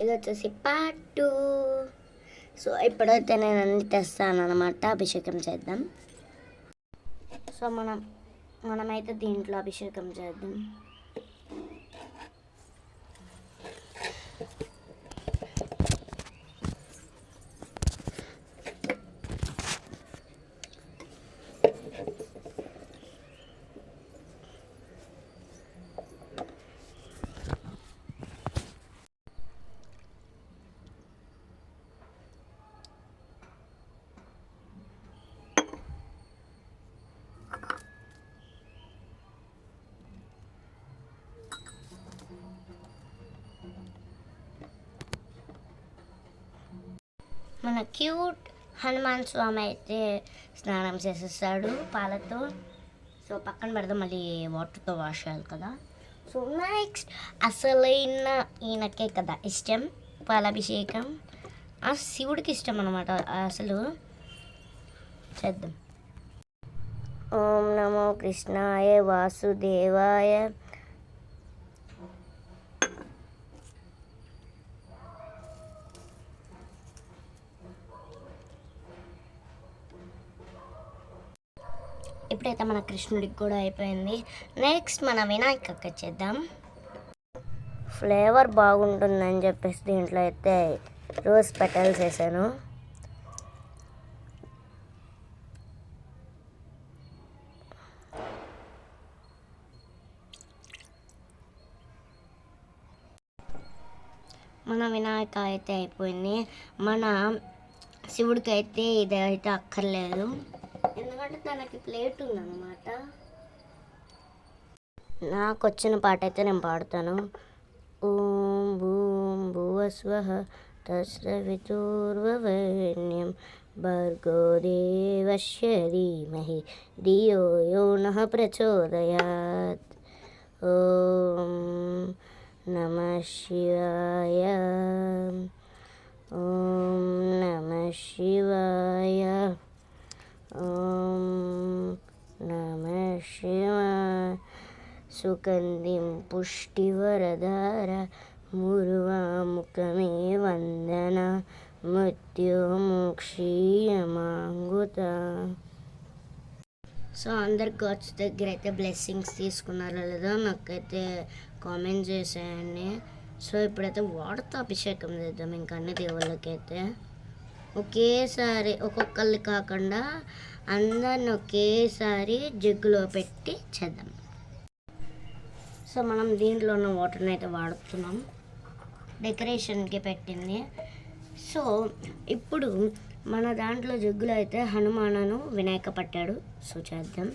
ఇది వచ్చేసి part 2. So ఇప్పుడైతే నేను అన్ని తెస్తాను అనమాట, అభిషేకం చేద్దాం. సో మనమైతే దీంట్లో అభిషేకం చేద్దాం. మన క్యూట్ హనుమాన్ స్వామి అయితే స్నానం చేసేస్తాడు పాలతో. సో పక్కన పెడదాం, మళ్ళీ వాటర్తో వాష్ చేయాలి కదా. సో నెక్స్ట్ అసలైన ఈయనకే కదా ఇష్టం పాలాభిషేకం, ఆ శివుడికి ఇష్టం అనమాట. అసలు చేద్దాం. ఓం నమో కృష్ణాయ వాసుదేవాయ. ఇప్పుడైతే మన కృష్ణుడికి కూడా అయిపోయింది. నెక్స్ట్ మన వినాయకకి చేద్దాం. ఫ్లేవర్ బాగుంటుందని చెప్పేసి దీంట్లో అయితే రోజ్ పెటల్స్ వేసాను. మన వినాయక అయితే అయిపోయింది. మన శివుడికి అయితే ఇది అయితే అక్కర్లేదు, ఎందుకంటే తనకి ప్లేట్ ఉందన్నమాట. నాకు వచ్చిన పాట అయితే నేను పాడతాను. ఓం భూం భువస్వః తత్సవితుర్వరేణ్యం భర్గో దేవస్య ధీమహి ధియో యో నః ప్రచోదయాత్. ఓం నమః శివాయ. ఓం నమః శివాయ. ఓం నమః శివాయ. సుగంధిం పుష్టివరదార ముర్వాముఖమే వందన మృత్యుమోక్షీయమాంగుత. సో అందరు గాడ్స్ దగ్గర అయితే బ్లెస్సింగ్స్ తీసుకున్నారో లేదో నాకైతే కామెంట్ చేసేయండి. సో ఇప్పుడైతే వాటర్తో అభిషేకం చేద్దాం ఇంకా అన్ని దేవుళ్ళకైతే. ఒకేసారి ఒక్కొక్కళ్ళు కాకుండా అందరిని ఒకేసారి జగ్గులో పెట్టి చేద్దాం. సో మనం దీంట్లో ఉన్న వాటర్ని అయితే వాడుతున్నాం, డెకరేషన్కి పెట్టింది. సో ఇప్పుడు మన దాంట్లో జగ్గులో అయితే హనుమానను వినాయక పట్టాడు. సో చేద్దాం.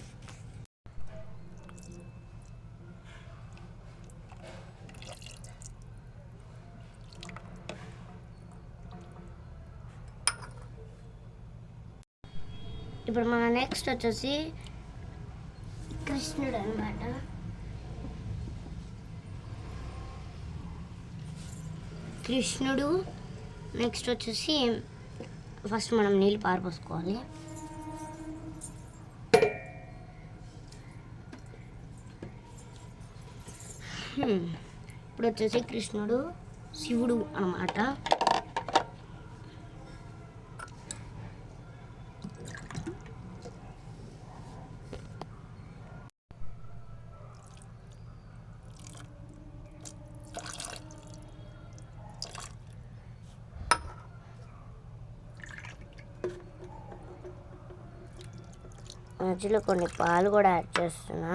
ఇప్పుడు మన నెక్స్ట్ వచ్చేసి కృష్ణుడు అనమాట. కృష్ణుడు నెక్స్ట్ వచ్చేసి ఫస్ట్ మనం నీళ్ళు పారిపోసుకోవాలి. ఇప్పుడు వచ్చేసి కృష్ణుడు శివుడు అన్నమాట. మధ్యలో కొన్ని పాలు కూడా యాడ్ చేస్తున్నా.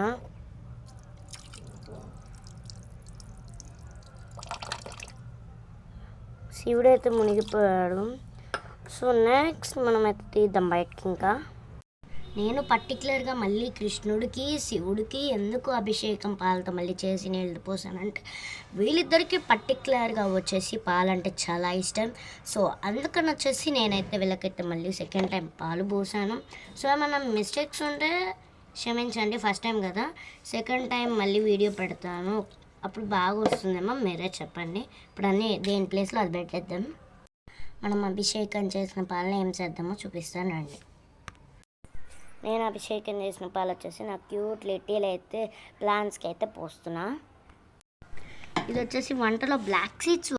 శివుడైతే మునిగిపోయాడు. సో నెక్స్ట్ మనమైతే తీద్దాం బయటకి. ఇంకా నేను పర్టికులర్గా మళ్ళీ కృష్ణుడికి శివుడికి ఎందుకు అభిషేకం పాలతో మళ్ళీ చేసి నీళ్ళు పోసానంటే వీళ్ళిద్దరికీ పర్టికులర్గా వచ్చేసి పాలంటే చాలా ఇష్టం. సో అందుకని వచ్చేసి నేనైతే వీళ్ళకైతే మళ్ళీ సెకండ్ టైం పాలు పోసాను. సో ఏమన్నా మిస్టేక్స్ ఉంటే క్షమించండి, ఫస్ట్ టైం కదా. సెకండ్ టైం మళ్ళీ వీడియో పెడతాను, అప్పుడు బాగా వస్తుందేమో మీరే చెప్పండి. ఇప్పుడు అన్నీ దేని ప్లేస్లో అది పెట్టేద్దాం. మనం అభిషేకం చేసిన పాలను ఏం చేద్దామో చూపిస్తానండి. నేను అభిషేకం చేసిన పాలు వచ్చేసి నా క్యూట్ లిటిల్ అయితే ప్లాంట్స్కి అయితే పోస్తున్నా. ఇది వచ్చేసి వంటలో బ్లాక్ సీడ్స్